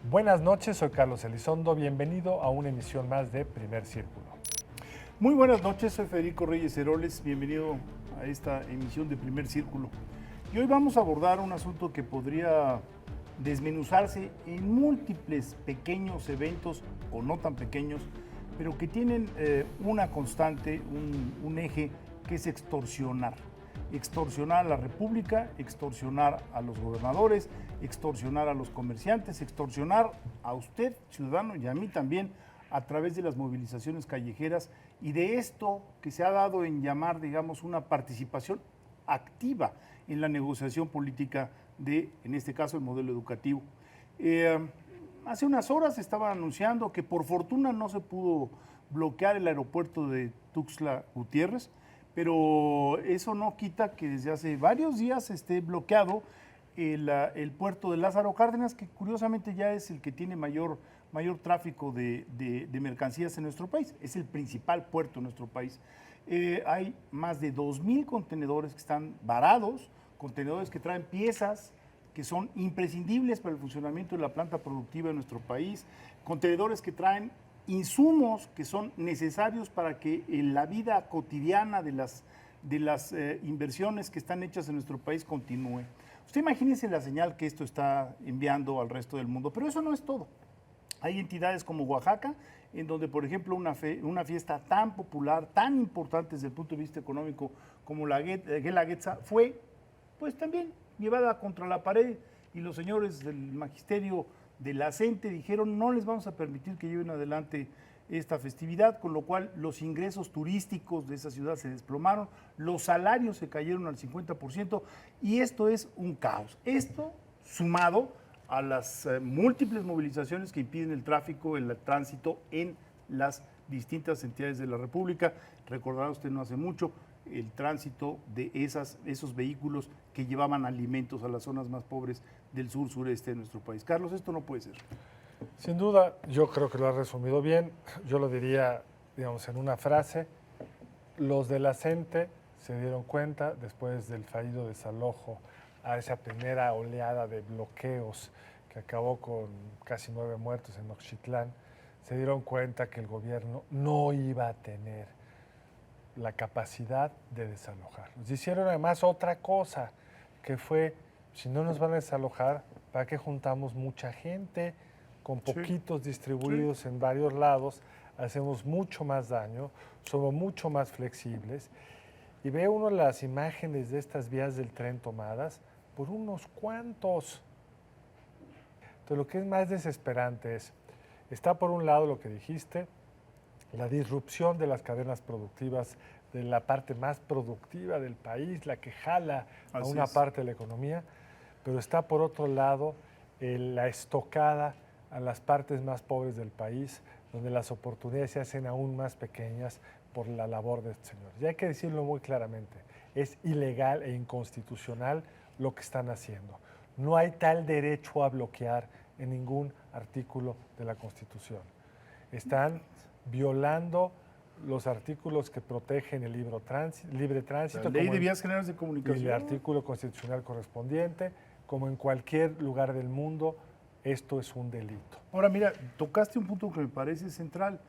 Buenas noches, soy Carlos Elizondo, bienvenido a una emisión más de Primer Círculo. Muy buenas noches, soy Federico Reyes Heroles, bienvenido a esta emisión de Primer Círculo. Y hoy vamos a abordar un asunto que podría desmenuzarse en múltiples pequeños eventos, o no tan pequeños, pero que tienen una constante, un eje, que es extorsionar. Extorsionar a la República, extorsionar a los gobernadores, extorsionar a los comerciantes, extorsionar a usted, ciudadano, y a mí también, a través de las movilizaciones callejeras y de esto que se ha dado en llamar, digamos, una participación activa en la negociación política de, en este caso, el modelo educativo. Hace unas horas estaban anunciando que por fortuna no se pudo bloquear el aeropuerto de Tuxtla Gutiérrez, pero eso no quita que desde hace varios días esté bloqueado el puerto de Lázaro Cárdenas, que curiosamente ya es el que tiene mayor tráfico de mercancías en nuestro país. Es el principal puerto en nuestro país. Hay más de 2,000 contenedores que están varados, contenedores que traen piezas que son imprescindibles para el funcionamiento de la planta productiva de nuestro país, contenedores que traen insumos que son necesarios para que en la vida cotidiana de las inversiones que están hechas en nuestro país continúe. Usted imagínese la señal que esto está enviando al resto del mundo, pero eso no es todo. Hay entidades como Oaxaca, en donde, por ejemplo, una fiesta tan popular, tan importante desde el punto de vista económico como la Guelaguetza, fue pues también llevada contra la pared, y los señores del magisterio de la CENTE dijeron no les vamos a permitir que lleven adelante esta festividad, con lo cual los ingresos turísticos de esa ciudad se desplomaron, los salarios se cayeron al 50%, y esto es un caos. Esto sumado a las múltiples movilizaciones que impiden el tráfico, el tránsito en las distintas entidades de la República. Recordará usted no hace mucho el tránsito de esos vehículos que llevaban alimentos a las zonas más pobres del sur-sureste de nuestro país. Carlos, esto no puede ser. Sin duda, yo creo que lo has resumido bien. Yo lo diría, digamos, en una frase. Los de la CENTE se dieron cuenta, después del fallido desalojo a esa primera oleada de bloqueos que acabó con casi 9 muertos en Oxitlán, se dieron cuenta que el gobierno no iba a tener la capacidad de desalojarlos. Hicieron además otra cosa, que fue, si no nos van a desalojar, ¿para qué juntamos mucha gente con poquitos distribuidos en varios lados? Hacemos mucho más daño, somos mucho más flexibles. Y ve uno las imágenes de estas vías del tren tomadas por unos cuantos. Entonces, lo que es más desesperante está por un lado lo que dijiste, la disrupción de las cadenas productivas, de la parte más productiva del país, la que jala a una parte de la economía, pero está por otro lado la estocada a las partes más pobres del país, donde las oportunidades se hacen aún más pequeñas por la labor de este señor. Y hay que decirlo muy claramente, es ilegal e inconstitucional lo que están haciendo. No hay tal derecho a bloquear en ningún artículo de la Constitución. Están violando los artículos que protegen el libre tránsito. La ley de vías generales de comunicación. Y el artículo constitucional correspondiente, como en cualquier lugar del mundo, esto es un delito. Ahora mira, tocaste un punto que me parece central.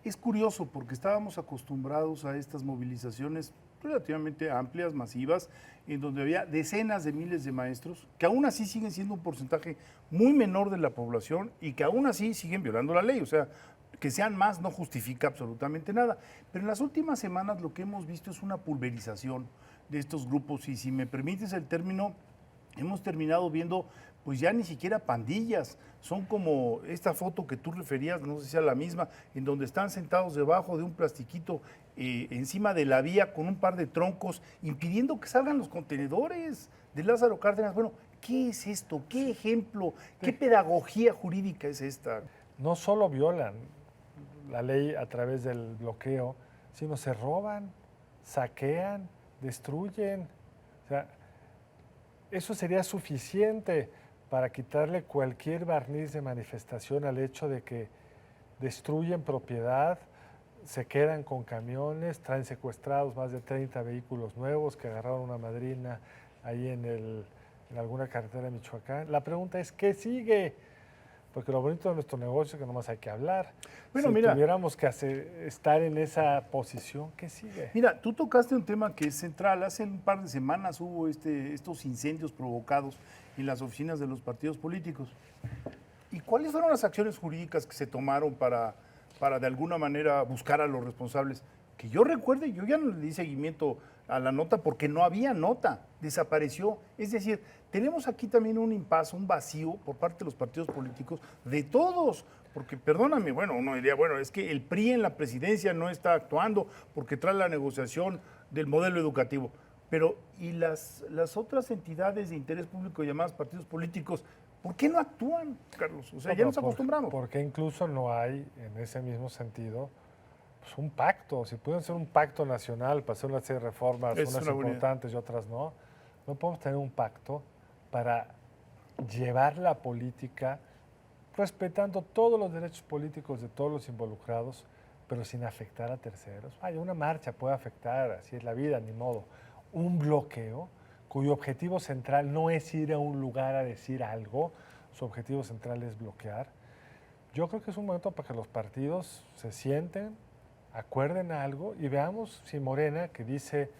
Es curioso porque estábamos acostumbrados a estas movilizaciones relativamente amplias, masivas, en donde había decenas de miles de maestros, que aún así siguen siendo un porcentaje muy menor de la población y que aún así siguen violando la ley. O sea, que sean más no justifica absolutamente nada. Pero en las últimas semanas lo que hemos visto es una pulverización de estos grupos, y si me permites el término, hemos terminado viendo pues ya ni siquiera pandillas, son como esta foto que tú referías, no sé si sea la misma, en donde están sentados debajo de un plastiquito encima de la vía con un par de troncos, impidiendo que salgan los contenedores de Lázaro Cárdenas. Bueno, ¿qué es esto? ¿Qué ejemplo? ¿Qué pedagogía jurídica es esta? No solo violan la ley a través del bloqueo, sino se roban, saquean, destruyen. O sea, eso sería suficiente para quitarle cualquier barniz de manifestación al hecho de que destruyen propiedad, se quedan con camiones, traen secuestrados más de 30 vehículos nuevos que agarraron una madrina ahí en alguna carretera de Michoacán. La pregunta es, ¿qué sigue? porque lo bonito de nuestro negocio es que nomás hay que hablar. Bueno, si mira, tuviéramos que estar en esa posición, ¿qué sigue? Mira, tú tocaste un tema que es central. Hace un par de semanas hubo estos incendios provocados en las oficinas de los partidos políticos. ¿Y cuáles fueron las acciones jurídicas que se tomaron para de alguna manera buscar a los responsables? Que yo recuerde, yo ya no le di seguimiento a la nota porque no había nota, desapareció. Es decir, tenemos aquí también un impasse, un vacío por parte de los partidos políticos, de todos. Porque, perdóname, bueno, uno diría, bueno, es que el PRI en la presidencia no está actuando porque trae la negociación del modelo educativo. Pero, ¿y las otras entidades de interés público llamadas partidos políticos, por qué no actúan, Carlos? O sea, ya nos acostumbramos. Porque incluso no hay, en ese mismo sentido, pues un pacto. Si pueden ser un pacto nacional para hacer una serie de reformas, unas importantes y otras no, no podemos tener un pacto para llevar la política respetando todos los derechos políticos de todos los involucrados, pero sin afectar a terceros. Vaya, una marcha puede afectar, así es la vida, ni modo. Un bloqueo cuyo objetivo central no es ir a un lugar a decir algo, su objetivo central es bloquear. Yo creo que es un momento para que los partidos se sienten, acuerden algo y veamos si Morena, que dice,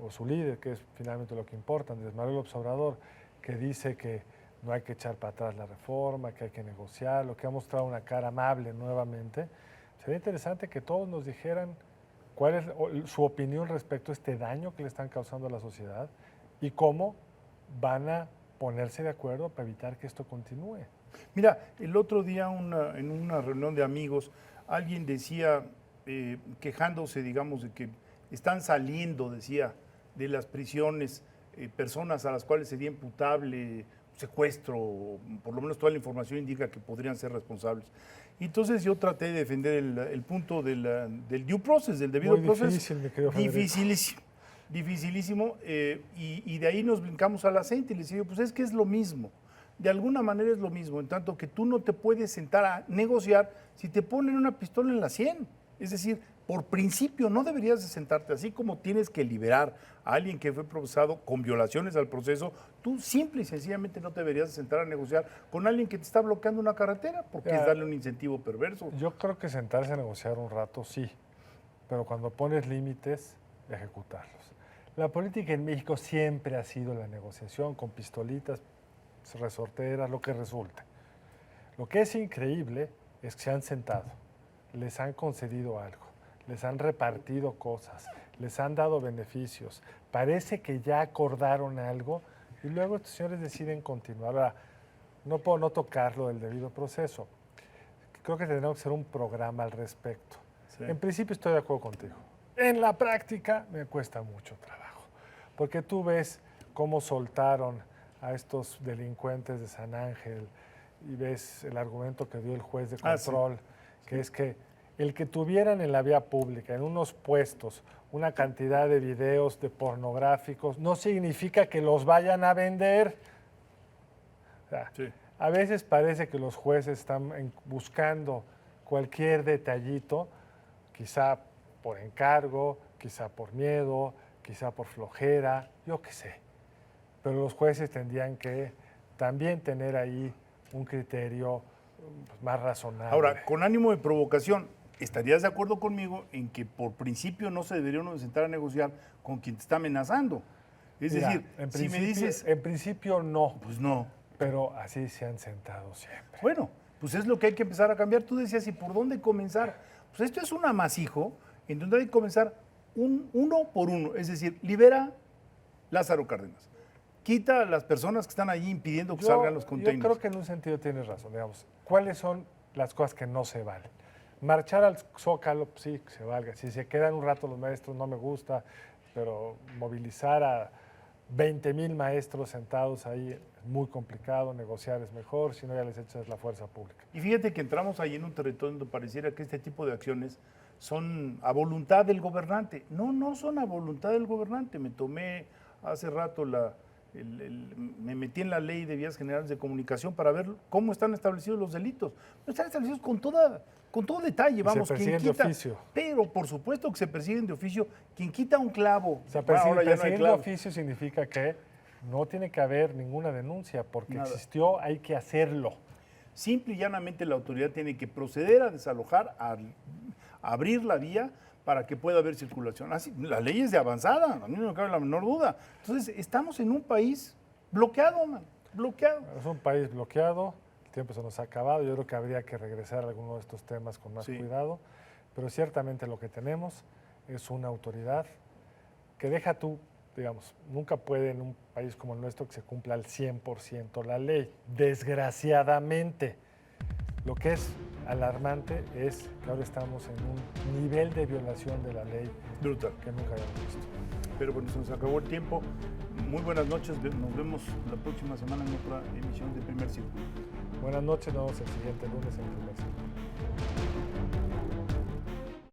o su líder, que es finalmente lo que importa, Andrés Manuel López Obrador, que dice que no hay que echar para atrás la reforma, que hay que negociar, lo que ha mostrado una cara amable nuevamente. Sería interesante que todos nos dijeran cuál es su opinión respecto a este daño que le están causando a la sociedad y cómo van a ponerse de acuerdo para evitar que esto continúe. Mira, el otro día en una reunión de amigos, alguien decía, quejándose, digamos, de que están saliendo, decía, de las prisiones personas a las cuales sería imputable secuestro, o por lo menos toda la información indica que podrían ser responsables. Y entonces yo traté de defender el punto del due process, del debido proceso. Difícil, mi querido Federico. Dificilísimo. Y de ahí nos brincamos al aceite y les digo, pues es que es lo mismo. De alguna manera es lo mismo, en tanto que tú no te puedes sentar a negociar si te ponen una pistola en la sien. Es decir, por principio no deberías de sentarte, así como tienes que liberar a alguien que fue procesado con violaciones al proceso, tú simple y sencillamente no te deberías de sentar a negociar con alguien que te está bloqueando una carretera, porque es darle un incentivo perverso. Yo creo que sentarse a negociar un rato sí, pero cuando pones límites, ejecutarlos. La política en México siempre ha sido la negociación con pistolitas, resorteras, lo que resulte. Lo que es increíble es que se han sentado, les han concedido algo, les han repartido cosas, les han dado beneficios, parece que ya acordaron algo y luego estos señores deciden continuar. Ahora, no puedo no tocar lo del debido proceso. Creo que tendremos que hacer un programa al respecto. Sí. En principio estoy de acuerdo contigo. En la práctica me cuesta mucho trabajo, porque tú ves cómo soltaron a estos delincuentes de San Ángel y ves el argumento que dio el juez de control, que es que el que tuvieran en la vía pública, en unos puestos, una cantidad de videos de pornográficos, no significa que los vayan a vender. O sea, a veces parece que los jueces están buscando cualquier detallito, quizá por encargo, quizá por miedo, quizá por flojera, yo qué sé. Pero los jueces tendrían que también tener ahí un criterio más razonable. Ahora, con ánimo de provocación, ¿estarías de acuerdo conmigo en que por principio no se debería uno sentar a negociar con quien te está amenazando? Es decir, si me dices... En principio no. Pues no. Pero así se han sentado siempre. Bueno, pues es lo que hay que empezar a cambiar. Tú decías, ¿y por dónde comenzar? Pues esto es un amasijo en donde hay que comenzar uno por uno. Es decir, libera Lázaro Cárdenas. Quita a las personas que están allí impidiendo que salgan los containers. Yo creo que en un sentido tienes razón, digamos. ¿Cuáles son las cosas que no se valen? Marchar al Zócalo, sí, que se valga. Si se quedan un rato los maestros, no me gusta, pero movilizar a 20,000 maestros sentados ahí es muy complicado, negociar es mejor, si no ya les echas la fuerza pública. Y fíjate que entramos ahí en un territorio donde pareciera que este tipo de acciones son a voluntad del gobernante. No, no son a voluntad del gobernante. Me tomé hace rato me metí en la ley de vías generales de comunicación para ver cómo están establecidos los delitos. No están establecidos con todo detalle, vamos, se persiguen de oficio. Pero por supuesto que se persiguen de oficio. Quien quita un clavo, o sea, persiguen de oficio significa que no tiene que haber ninguna denuncia, porque existió, hay que hacerlo. Simple y llanamente la autoridad tiene que proceder a desalojar, a abrir la vía para que pueda haber circulación. Así, la ley es de avanzada, a mí no me cabe la menor duda. Entonces, estamos en un país bloqueado, man, bloqueado. Es un país bloqueado, el tiempo se nos ha acabado, yo creo que habría que regresar a alguno de estos temas con más Sí. cuidado, pero ciertamente lo que tenemos es una autoridad que deja tú, digamos, nunca puede en un país como el nuestro que se cumpla al 100% la ley, desgraciadamente. Lo que es alarmante es que ahora estamos en un nivel de violación de la ley Brutal. que nunca habíamos visto. Pero bueno, se nos acabó el tiempo. Muy buenas noches. Nos vemos la próxima semana en otra emisión de Primer Círculo. Buenas noches, nos vemos el siguiente lunes en el Primer Círculo.